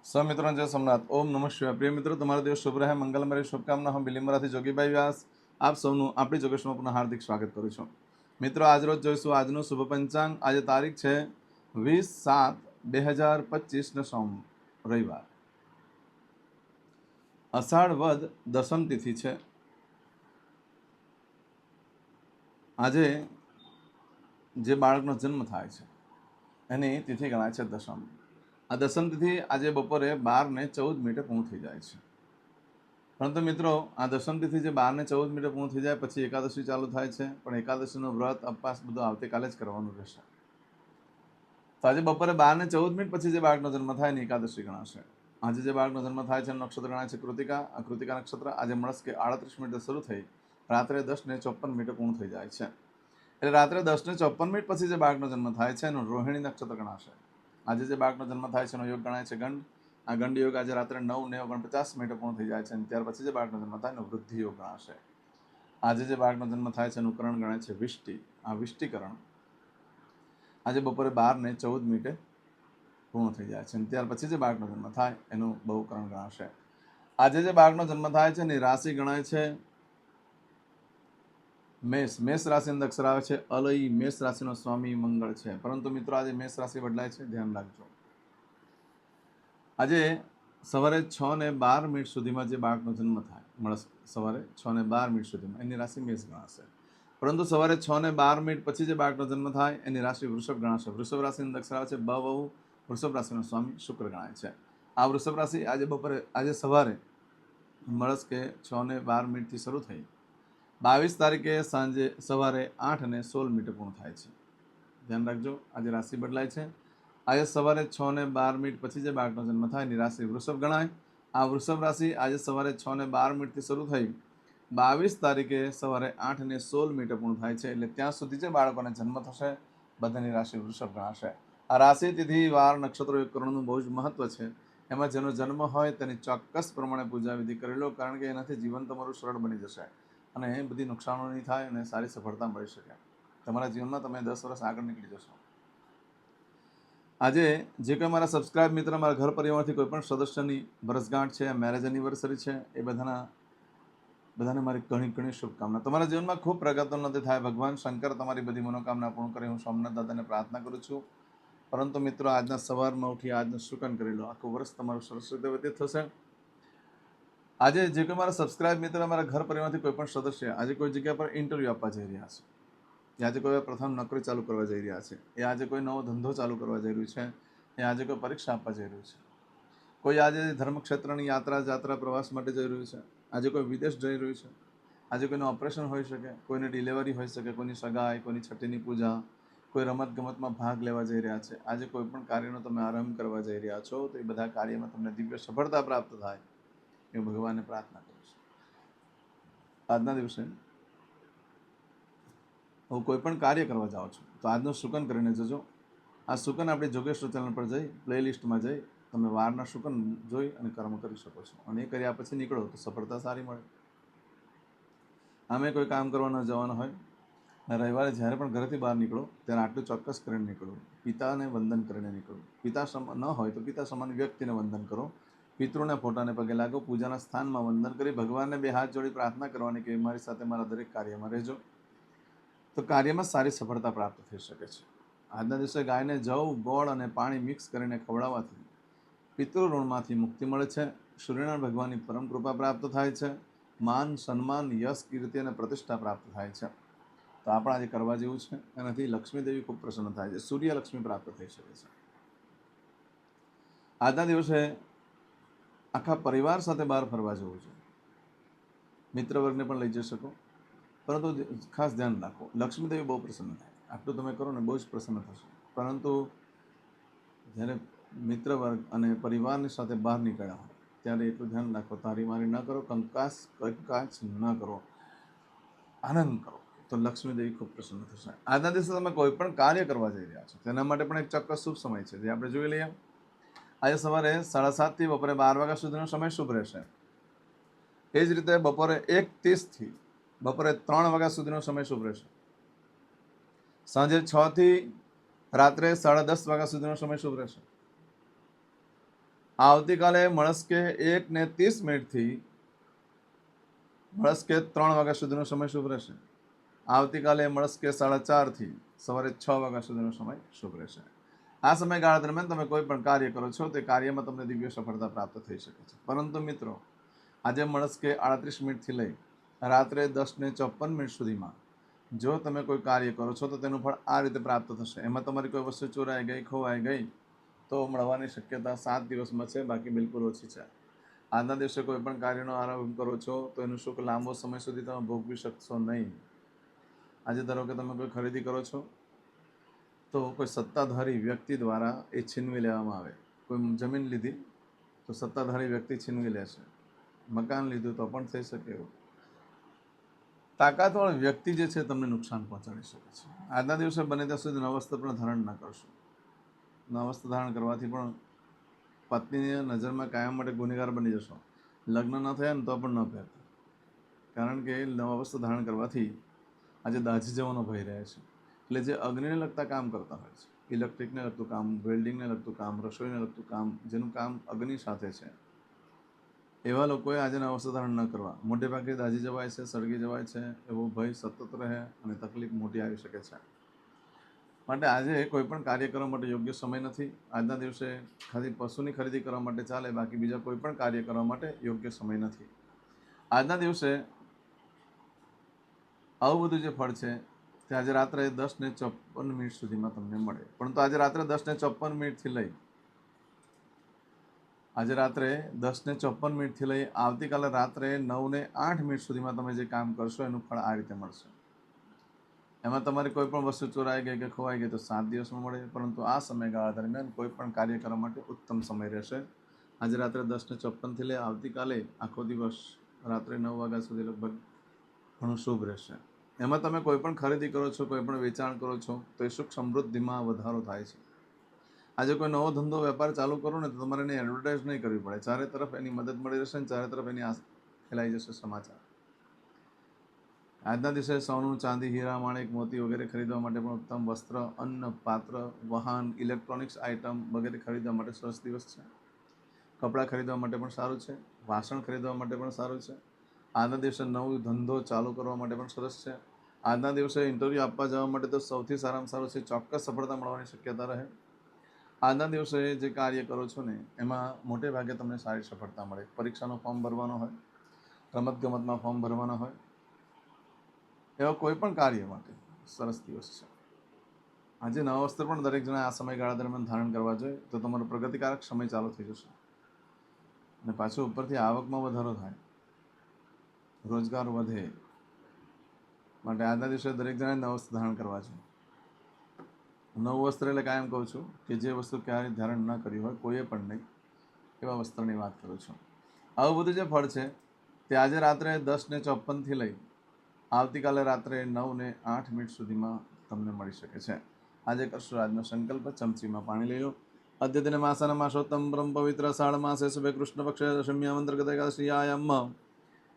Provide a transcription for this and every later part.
સમિત્રો જય સોમનાથ. ઓમ નમઃ શિવાય. પ્રિય મિત્રો, તમારો દિવસ શુભ રહે, મંગલમય શુભકામના. હું બિલીમરાથી જોગીભાઈ વ્યાસ આપ સૌનું આપણી જોગેશમાં પુનઃ હાર્દિક સ્વાગત કરું છું. મિત્રો, આજરોજ જોઈશું આજનું શુભ પંચાંગ. આજે તારીખ છે 20/7/2025 સોમ રવિવાર. અષાઢ વદ દશમ તિથિ છે. આજે જે બાળકનો જન્મ થાય છે એની તિથિ ગણાય છે દશમ. આ દશમ તિથિ આજે બપોરે 12:14 પૂર્ણ થઈ જાય છે. પરંતુ મિત્રો, આ દશમ તિથિ જે 12:14 પૂર્ણ થઈ જાય પછી એકાદશી ચાલુ થાય છે. પણ એકાદશીનું વ્રત અપવાસ બધું આવતીકાલે જ કરવાનું રહેશે. તો આજે બપોરે 12:14 પછી જે બાળકનો જન્મ થાય એની એકાદશી ગણાશે. આજે જે બાળકનો જન્મ થાય છે એનું નક્ષત્ર ગણાય છે કૃતિકા. આ કૃતિકા નક્ષત્ર આજે મળસ્કે 38 શરૂ થઈ રાત્રે 10:54 પૂર્ણ થઈ જાય છે. એટલે રાત્રે 10:54 પછી જે બાળકનો જન્મ થાય છે એનું રોહિણી નક્ષત્ર ગણાશે. આજે જે બાળકનો જન્મ થાય છે એનો યોગ ગણાય છે ગંડ. આ ગંડ યોગ આજે રાત્રે 9:49 પૂર્ણ થઈ જાય છે અને ત્યાર પછી જે બાળકનો જન્મ થાય એનો વૃદ્ધિ યોગ ગણાશે. આજે જે બાળકનો જન્મ થાય છે એનું કરણ ગણાય છે વિષ્ટિ. આ વિષ્ટિકરણ આજે બપોરે 12:14 પૂર્ણ થઈ જાય છે અને ત્યાર પછી જે બાળકનો જન્મ થાય એનું બહુકરણ ગણાશે. આજે જે બાળકનો જન્મ થાય છે એની રાશિ ગણાય છે મેષ. મેષ રાશિની અંદર અક્ષર આવે છે અલય. મેષ રાશિનો સ્વામી મંગળ છે. પરંતુ મિત્રો, આજે મેષ રાશિ બદલાય છે, ધ્યાન રાખજો. આજે સવારે 6:12 સુધીમાં જે બાળકનો જન્મ થાય સવારે 6:12 સુધીમાં એની રાશિ મેષ ગણાશે. પરંતુ સવારે 6:12 પછી જે બાળકનો જન્મ થાય એની રાશિ વૃષભ ગણાશે. વૃષભ રાશિની અંદર અક્ષર આવે છે બ વહુ. વૃષભ રાશિનો સ્વામી શુક્ર ગણાય છે. આ વૃષભ રાશિ આજે સવારે મળસ્કે 6:12 શરૂ થઈ 22 તારીખે સાંજે સવારે 8:16 પૂર્ણ થાય છે. ધ્યાન રાખજો, આજે રાશિ બદલાય છે. આજે સવારે 6:12 પછી જે બાળકનો જન્મ થાય એની રાશિ વૃષભ ગણાય. આ વૃષભ રાશિ આજે સવારે 6:12 શરૂ થઈ 22 તારીખે સવારે 8:16 પૂર્ણ થાય છે. એટલે ત્યાં સુધી જે બાળકોને જન્મ થશે બધાની રાશિ વૃષભ ગણાશે. આ રાશિ તિથિ વાર નક્ષત્રો યોગકરણનું બહુ જ મહત્વ છે. એમાં જેનો જન્મ હોય તેની ચોક્કસ પ્રમાણે પૂજા વિધિ કરી લો, કારણ કે એનાથી જીવન તમારું સરળ બની જશે અને એ બધી નુકસાનો નહીં થાય અને સારી સફળતા મળી શકે. તમારા જીવનમાં તમે 10 વર્ષ આગળ નીકળી જશો. આજે જે કોઈ મારા સબસ્ક્રાઇબ મિત્ર, મારા ઘર પરિવારથી કોઈ પણ સદસ્યની વર્ષગાંઠ છે, મેરેજ એનિવર્સરી છે, એ બધાને મારી ઘણી ઘણી શુભકામના. તમારા જીવનમાં ખૂબ પ્રગતિ થાય. ભગવાન શંકર તમારી બધી મનોકામના પૂર્ણ કરે હું સોમનાથ દાદાને પ્રાર્થના કરું છું. પરંતુ મિત્રો, આજના સવારમાં ઉઠી આજનું શુકન કરી લો, આખું વર્ષ તમારું સરસ રીતે વ્યતીત થશે. આજે જે કોઈ મારા સબસ્ક્રાઇબ મિત્ર, મારા ઘર પરિવારથી કોઈ પણ સદસ્ય આજે કોઈ જગ્યા પર ઇન્ટરવ્યૂ આપવા જઈ રહ્યા છે, એ આજે કોઈ પ્રથમ નોકરી ચાલુ કરવા જઈ રહ્યા છે, એ આજે કોઈ નવો ધંધો ચાલુ કરવા જઈ રહ્યું છે, એ આજે કોઈ પરીક્ષા આપવા જઈ રહ્યું છે, કોઈ આજે ધર્મક્ષેત્રની જાત્રા પ્રવાસ માટે જઈ રહ્યું છે, આજે કોઈ વિદેશ જઈ રહ્યું છે, આજે કોઈનું ઓપરેશન હોઈ શકે, કોઈની ડિલિવરી હોઈ શકે, કોઈની સગાઈ, કોઈની છઠ્ઠીની પૂજા, કોઈ રમતગમતમાં ભાગ લેવા જઈ રહ્યા છે, આજે કોઈ પણ કાર્યનો તમે આરંભ કરવા જઈ રહ્યા છો તો એ બધા કાર્યમાં તમને દિવ્ય સફળતા પ્રાપ્ત થાય એ ભગવાનને પ્રાર્થના કરું છું. આજના દિવસે હું કોઈ પણ કાર્ય કરવા જાઉં છું તો આજનું શુકન કરીને જજો. આ શુકન આપણી જોગેશ્વર ચેનલ પર જઈ પ્લેલિસ્ટમાં જઈ તમે વારના શુકન જોઈ અને કર્મ કરી શકો છો અને એ કર્યા પછી નીકળો તો સફળતા સારી મળે. આમે કોઈ કામ કરવા ન જવાનું હોય અને રવિવારે જ્યારે પણ ઘરેથી બહાર નીકળો ત્યારે આટલું ચોક્કસ કરીને નીકળો, પિતાને વંદન કરીને નીકળો. પિતા ન હોય તો પિતા સમાન વ્યક્તિને વંદન કરો, પિતૃના ફોટાને પગે લાગો, પૂજાના સ્થાનમાં વંદન કરી ભગવાનને 2 હાથ જોડી પ્રાર્થના કરવાની કે મારી સાથે મારા દરેક કાર્યમાં રહેજો, તો કાર્યમાં સારી સફળતા પ્રાપ્ત થઈ શકે છે. આજના દિવસે ગાયને જવ, ગોળ અને પાણી મિક્સ કરીને ખવડાવવાથી પિતૃ ઋણમાંથી મુક્તિ મળે છે, સૂર્યનારાયણ ભગવાનની પરમ કૃપા પ્રાપ્ત થાય છે, માન, સન્માન, યશ, કીર્તિ અને પ્રતિષ્ઠા પ્રાપ્ત થાય છે. તો આપણે આજે કરવા જેવું છે. એનાથી લક્ષ્મીદેવી ખૂબ પ્રસન્ન થાય છે, સૂર્ય લક્ષ્મી પ્રાપ્ત થઈ શકે છે. આજના દિવસે આખા પરિવાર સાથે બહાર ફરવા જવું છે. મિત્ર વર્ગને પણ લઈ જઈ શકો, પરંતુ ખાસ ધ્યાન રાખો, લક્ષ્મીદેવી બહુ પ્રસન્ન થાય. આટલું તમે કરો ને બહુ જ પ્રસન્ન થશે. પરંતુ જ્યારે મિત્ર વર્ગ અને પરિવારની સાથે બહાર નીકળ્યા હોય ત્યારે એટલું ધ્યાન રાખો, તારી મારી ન કરો, કંકાસ ન કરો, આનંદ કરો, તો લક્ષ્મીદેવી ખૂબ પ્રસન્ન થશે. આજના દિવસે તમે કોઈ પણ કાર્ય કરવા જઈ રહ્યા છો તેના માટે પણ એક ચોક્કસ શુભ સમય છે જે આપણે જોઈ લઈએ. આજે સવારે 7:30 થી બપોરે 12 વાગ્યા સુધીનો સમય શુભ રહેશે. એ જ રીતે બપોરે 1:30 થી બપોરે 3 વાગ્યા સુધીનો સમય શુભ રહેશે. સાંજે 6 થી રાત્રે 10:30 વાગ્યા સુધીનો સમય શુભ રહેશે. આવતીકાલે મળસ્કે 1:30 થી મળસ્કે 3 વાગ્યા સુધીનો સમય શુભ રહેશે. આવતીકાલે મળસ્કે 4:30 થી સવારે 6 વાગ્યા સુધીનો સમય શુભ રહેશે. આ સમયગાળા દરમિયાન તમે કોઈ પણ કાર્ય કરો છો તે કાર્યમાં તમને દિવ્ય સફળતા પ્રાપ્ત થઈ શકે છે. પરંતુ મિત્રો, આજે મળસ્કે 38 થી લઈ રાત્રે 10:54 સુધીમાં જો તમે કોઈ કાર્ય કરો છો તો તેનું ફળ આ રીતે પ્રાપ્ત થશે. એમાં તમારી કોઈ વસ્તુ ચોરાઈ ગઈ, ખોવાઈ ગઈ તો મળવાની શક્યતા 7 દિવસમાં છે, બાકી બિલકુલ ઓછી છે. આજના દિવસે કોઈ પણ કાર્યનો આરંભ કરો છો તો એનું સુખ લાંબો સમય સુધી તમે ભોગવી શકશો નહીં. આજે ધારો કે તમે કોઈ ખરીદી કરો છો તો કોઈ સત્તાધારી વ્યક્તિ દ્વારા એ છીનવી લેવામાં આવે. કોઈ જમીન લીધી તો સત્તાધારી વ્યક્તિ છીનવી લેશે. મકાન લીધું તો પણ થઈ શકે એવું. તાકાતવાળો વ્યક્તિ જે છે તમને નુકસાન પહોંચાડી શકે છે. આજના દિવસે બને ત્યાં સુધી નવસ્ત્ર પણ ધારણ ન કરશો. નવસ્ત્ર ધારણ કરવાથી પણ પત્નીની નજરમાં કાયમ માટે ગુનેગાર બની જશો. લગ્ન ન થયા ને તો પણ ન પહેરતા, કારણ કે નવસ્ત્ર ધારણ કરવાથી આજે દાઝી જવાનો ભય રહે છે. એટલે જે અગ્નિને લગતા કામ કરતા હોય છે, ઇલેક્ટ્રિકને લગતું કામ, વેલ્ડિંગને લગતું કામ, રસોઈને લગતું કામ, જેનું કામ અગ્નિ સાથે છે, એવા લોકોએ આજે નવસ્ત્ર ધારણ ન કરવા. મોટે ભાગે દાઝી જવાય છે, સળગી જવાય છે, એવો ભય સતત રહે અને તકલીફ મોટી આવી શકે છે. માટે આજે કોઈ પણ કાર્ય કરવા માટે યોગ્ય સમય નથી. આજના દિવસે ખાલી પશુની ખરીદી કરવા માટે ચાલે, બાકી બીજા કોઈ પણ કાર્ય કરવા માટે યોગ્ય સમય નથી. આજના દિવસે આવું બધું જે ફળ છે તે આજે રાત્રે 10:54 સુધીમાં તમને મળે. પરંતુ આજે રાત્રે 10:54 થી લઈ આવતીકાલે રાત્રે 9:08 સુધીમાં તમે જે કામ કરશો એનું ફળ આ રીતે મળશે. એમાં તમારી કોઈ પણ વસ્તુ ચોરાઈ ગઈ કે ખોવાઈ ગઈ તો 7 દિવસમાં મળે. પરંતુ આ સમયગાળા દરમિયાન કોઈ પણ કાર્ય કરવા માટે ઉત્તમ સમય રહેશે. આજે રાત્રે 10:54 થી લઈ આવતીકાલે આખો દિવસ રાત્રે 9 વાગ્યા સુધી લગભગ ઘણું શુભ રહેશે. એમાં તમે કોઈ પણ ખરીદી કરો છો, કોઈ પણ વેચાણ કરો છો તો એ સુખ સમૃદ્ધિમાં વધારો થાય છે. આજે કોઈ નવો ધંધો વેપાર ચાલુ કરો ને તો તમારે એની એડવર્ટાઇઝ નહીં કરવી પડે. ચારે તરફ એની મદદ મળી રહેશે અને ચારે તરફ એની ફેલાઈ જશે સમાચાર. આજના દિવસે સોનું, ચાંદી, હીરા, માણેક, મોતી વગેરે ખરીદવા માટે પણ ઉત્તમ. વસ્ત્ર, અન્ન, પાત્ર, વાહન, ઇલેક્ટ્રોનિક્સ આઇટમ વગેરે ખરીદવા માટે સરસ દિવસ છે. કપડાં ખરીદવા માટે પણ સારું છે. વાસણ ખરીદવા માટે પણ સારું છે. આજના દિવસે નવો ધંધો ચાલુ કરવા માટે પણ સરસ છે. આજના દિવસે ઇન્ટરવ્યૂ આપવા જવા માટે તો સૌથી સારામાં સારું છે. ચોક્કસ સફળતા મળવાની શક્યતા રહે. આજના દિવસે જે કાર્ય કરો છો ને એમાં મોટે ભાગે તમને સારી સફળતા મળે. પરીક્ષાનો ફોર્મ ભરવાનો હોય, રમતગમતમાં ફોર્મ ભરવાના હોય, એવા કોઈ પણ કાર્ય માટે સરસ દિવસ છે. આજે નવા વસ્ત્ર પણ દરેક જણા આ સમયગાળા દરમિયાન ધારણ કરવા જોઈએ તો તમારો પ્રગતિકારક સમય ચાલુ થઈ જશે અને પાછું ઉપરથી આવકમાં વધારો થાય, રોજગાર વધે. માટે આજના દિવસે દરેક જણાએ નવું વસ્ત્ર ધારણ કરવા જોઈએ. નવું વસ્ત્ર એટલે કાયમ કહું છું કે જે વસ્તુ ક્યારેય ધારણ ન કર્યું હોય, કોઈએ પણ નહીં, એવા વસ્ત્રની વાત કરું છું. આવું બધું જે ફળ છે તે આજે રાત્રે 10:54 થી લઈ આવતીકાલે રાત્રે 9:08 સુધીમાં તમને મળી શકે છે. આજે કરશો આજનો સંકલ્પ. ચમચીમાં પાણી લઈ લો. અદ્યતન માસન માસોત્તમ બ્રહ્મ પવિત્ર અષાઢ માસે શુભે કૃષ્ણ પક્ષે દશમ્યામ અંતર્ગત એકાદશીયામ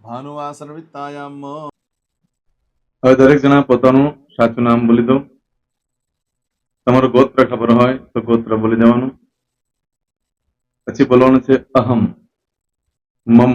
ભાનુવાસરવિત્તાયામ. હવે દરેક જણા પોતાનું સાચું નામ બોલી દો. તમારું ગોત્ર ખબર હોય તો ગોત્ર બોલી દેવાનું. પછી બોલવાનું છે અહમ, મમ,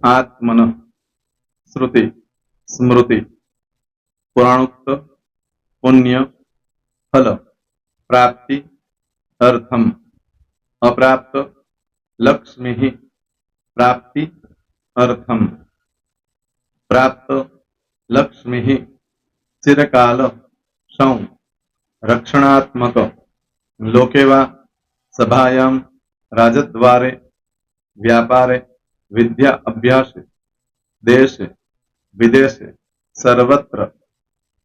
આત્મન, શ્રુતિ, સ્મૃતિ, પુરાણોક્ત, પુણ્ય, ફલ, પ્રાપ્તિ, અર્થમ, અપ્રાપ્ત, લક્ષ્મી, પ્રાપ્તિ, અર્થમ, પ્રાપ્ત, લક્ષ્મી, ચિરકાલ, સૌ, રક્ષણાત્મક, લોકેવા, સભાયામ, રાજદ્વારે, વ્યાપારે, વિદ્યા અભ્યાસે, દેશે, વિદેશે, સર્વત્ર,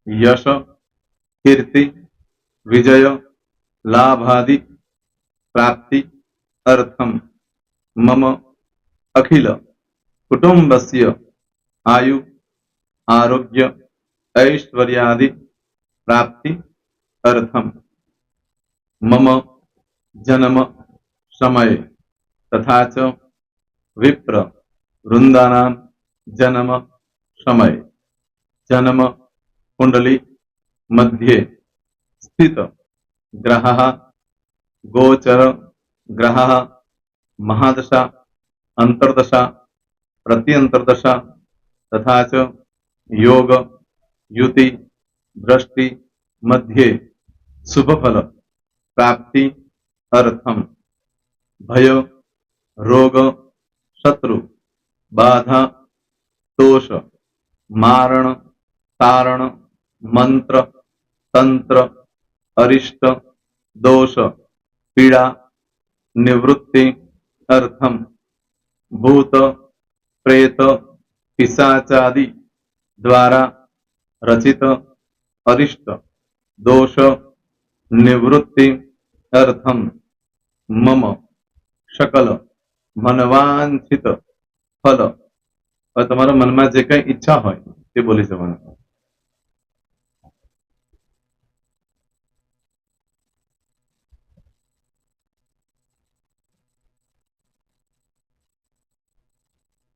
યશ, કીર્તિ, વિજય, લાભાદि, પ્રાપ્તિ, અર્થમ, મમ, અખિલ, કુટુંબસ્ય, આયુ, આરોગ્ય, ऐश्वर्यादि, प्राप्ति, अर्थम, मम, जन्म, समय, तथा च विप्र, वृंदानां, जन्म, समय, जन्म, कुंडली, मध्ये, स्थित, ग्रहः, गोचर, ग्रहः, महादशा अंतर्दशा प्रत्यंतर्दशा तथा च योग युति दृष्टि मध्ये शुभफल प्राप्ति अर्थम भय रोग शत्रु बाधा दोष मारण तारण मंत्र तंत्र अरिष्ट दोष पीड़ा निवृत्ति अर्थम भूत प्रेत पिशाचादि द्वारा रचित अरिष्ट दोष निवृत्ति अर्थम मम सकल मनवांछित फल और તમારા મનમાં જે કઈ ઈચ્છા હોય તે બોલી જવાનું.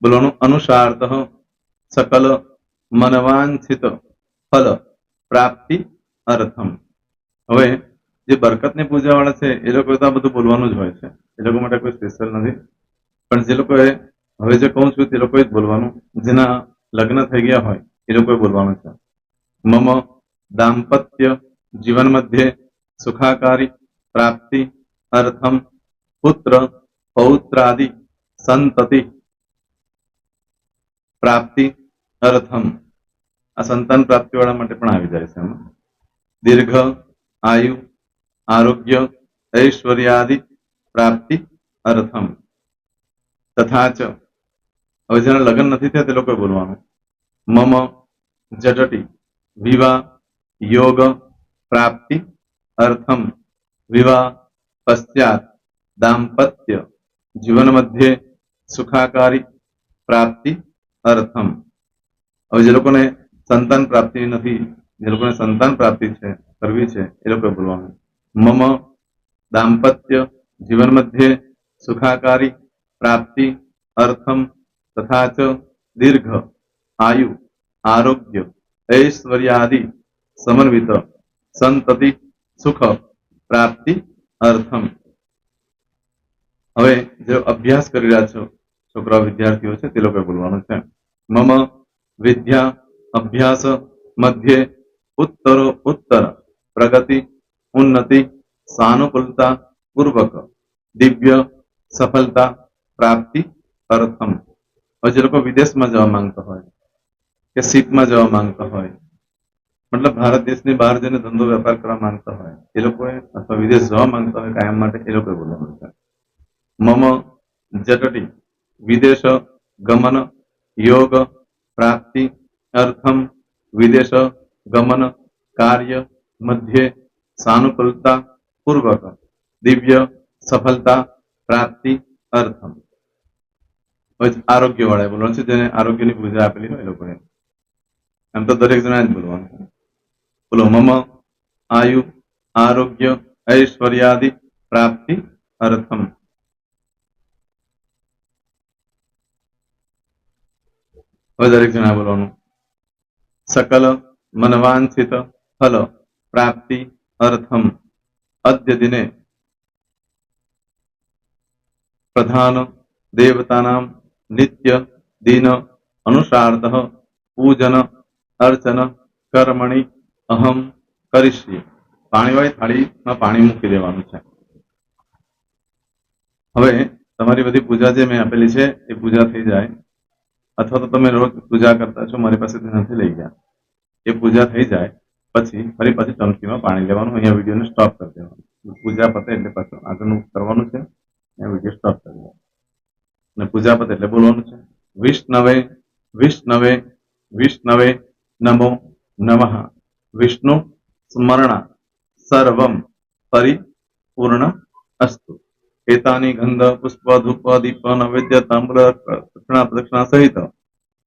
બોલવાનું અનુસારતઃ सकल मनवांछित फल प्राप्ति अर्थम. હવે જે બરકતની પૂજા વાળા છે એ લોકો તો આ બધું બોલવાનું જ હોય છે, એ લોકો માટે કોઈ સ્પેશિયલ નથી. પણ જે લોકોએ હવે જે કહું છું તે લોકોએ જ બોલવાનું, જેના લગ્ન થઈ ગયા હોય એ લોકોએ બોલવાનું છે. મમ દાંપત્ય જીવન મધ્યે સુખાકારી પ્રાપ્તિ અર્થમ પુત્ર પૌત્રાદि સંતતિ પ્રાપ્તિ અર્થમ. આ સંતાન પ્રાપ્તિ વાળા માટે પણ આવી જાય છે. એમાં દીર્ઘ આયુ આરોગ્ય ऐश्वर्यादि प्राप्ति अर्थम तथा च. હવે જેના લગ્ન નથી થયા તે લોકોએ બોલવાનું. મમ જટટી વિવાહ योग प्राप्ति अर्थम विवाह पश्चात दाम्पत्य जीवन मध्य सुखाकारी प्राप्ति अर्थम. હવે જે લોકોને સંતાન પ્રાપ્તિ નથી, જે લોકોને સંતાન પ્રાપ્તિ છે કરવી છે એ લોકોએ બોલવાનું. मम दाम्पत्य जीवन मध्य सुखाकारी प्राप्ति अर्थम तथा च दीर्घ आयु आरोग्य ऐश्वर्यादि समन्वित संतति सुख प्राप्ति अर्थम. હવે જે અભ્યાસ કરી રહ્યા છો છોકરા વિદ્યાર્થીઓ છે તે લોકોએ બોલવાનું છે. મમ વિદ્યા અભ્યાસ મધ્યે उत्तर उत्तर प्रगति उन्नति सानुकूलता पूर्वक दिव्य सफलता प्राप्ति अर्थम. હવે જે લોકો વિદેશમાં જવા માંગતા હોય કે સીટમાં જવા માંગતા હોય, મતલબ ભારત દેશની બહાર જઈને ધંધો વેપાર કરવા માંગતા હોય એ લોકોએ, અથવા વિદેશ જવા માંગતા હોય કાયમ માટે, એ લોકોએ બોલવાનું છે. મમ જટટી વિદેશ ગમન योग प्राप्ति अर्थम विदेश गमन कार्य मध्य सानुकूलता पूर्वक दिव्य सफलता प्राप्ति अर्थम. आरोग्य वाળા બોલવાનું છે, જેને આરોગ્યની પૂજા આપેલી હોય એ લોકોએ. એમ તો દરેક જણા જ બોલવાનું. બોલો મમ આયુ આરોગ્ય ऐश्वर्यादि प्राप्ति अर्थम. હવે દરેક જણા બોલવાનું. सकल मनवांछित फल प्राप्ति अर्थम अद्य दिने प्रधान देवतानां नित्य दिन अनुसारतः पूजन अर्चन कर्मणि अहम करिष्ये. પાણીવાળી થાળીમાં પાણી મૂકી દેવાનું છે. હવે તમારી બધી પૂજા જે મેં આપેલી છે એ પૂજા થઈ જાય, અથવા તો તમે રોજ પૂજા કરતા છો મારી પાસેથી નથી લઈ ગયા, એ પૂજા થઈ જાય પછી ફરી પાછી ચમચીમાં પાણી લેવાનું. અહીંયા વિડીયોને સ્ટોપ કરી દેવાનું. પૂજા પતે એટલે પાછું આગળનું કરવાનું છે. અહીંયા વિડીયો સ્ટોપ કરી દેવાનો અને પૂજા પતે એટલે બોલવાનું છે. વિષ્ણવે વિષ્ણવે વિષ્ણવે નમો નમઃ વિષ્ણુ સ્મરણા સર્વમ પરિપૂર્ણ અસ્તુ. एतानि गंध पुष्प धूप दीप नैवेद्य तांबूल दक्षिणा प्रदक्षिणा सहित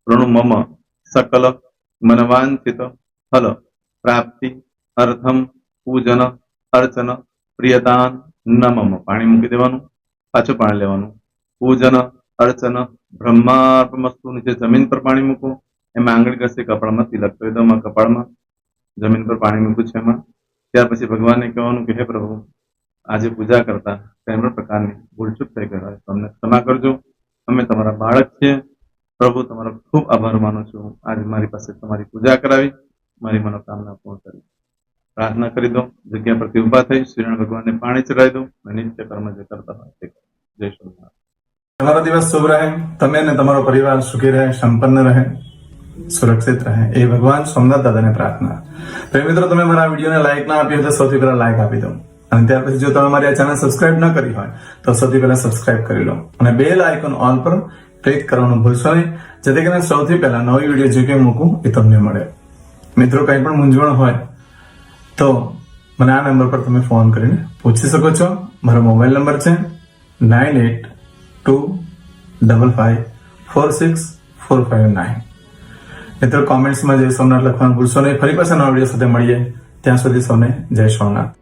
प्रणु मम सकल मनवांछित फल प्राप्ति अर्थम पूजन अर्चन प्रियतान न मम. पाणी मूकी देवानुं, पाछुं पाणी लेवानुं. पूजन अर्चन ब्रह्मार्पणमस्तु. नीचे जमीन पर पाणी मूको, एमां आंगળી ઘસી કપાળમાં તિલક કરી દો. કપાળમાં જમીન પર પાણી મૂક્યું છે એમાં. ત્યાર પછી ભગવાનને કહેવાનું કે હે પ્રભુ આજે પૂજા કરતા કંઈ પણ પ્રકારની ભૂલચૂક થઈ ગઈ હોય તો અમને ક્ષમા કરજો. અમે તમારા બાળક છીએ. પ્રભુ, તમારો ખૂબ આભાર માનું છું. આજે મારી પાસે તમારી પૂજા કરાવી, મારી મનોકામના પૂર્ણ કરી. પ્રાર્થના કરી દો. જગ્યા પરથી ઊભા થઈ શ્રીનારાયણ ભગવાનને પાણી ચડાવી દો અને નિત્ય કર્મ જે કરતા હોય તે કરો. જય સ્વામિનારાયણ. તમારો દિવસ શુભ રહે. તમે અને તમારો પરિવાર સુખી રહે, સંપન્ન રહે, સુરક્ષિત રહે એ ભગવાન સોમનાથ દાદાને પ્રાર્થના. તો મિત્રો, તમે મારા વિડીયોને લાઈક ના આપી હોય તો સૌથી પહેલા લાઈક આપી દો. અને ત્યાર પછી જો તમે મારી આ ચેનલ સબસ્ક્રાઇબ ન કરી હોય તો સૌથી પહેલા સબસ્ક્રાઇબ કરી લો અને બેલ આઇકોન ઓલ પર ક્લિક કરવાનું ભૂલશો નહીં, જેથી કરીને સૌથી પહેલા નવી વિડીયો જે કંઈ મૂકું એ તમને મળે. મિત્રો, કંઈ પણ મૂંઝવણ હોય તો મને આ નંબર પર તમે ફોન કરીને પૂછી શકો છો. મારો મોબાઈલ નંબર છે 9825546459. મિત્રો, કોમેન્ટ્સમાં જય સોમનાથ લખવાનું ભૂલશો નહીં. ફરી પાછા નવા વિડીયો સાથે મળીએ. ત્યાં સુધી સૌને જય સોમનાથ.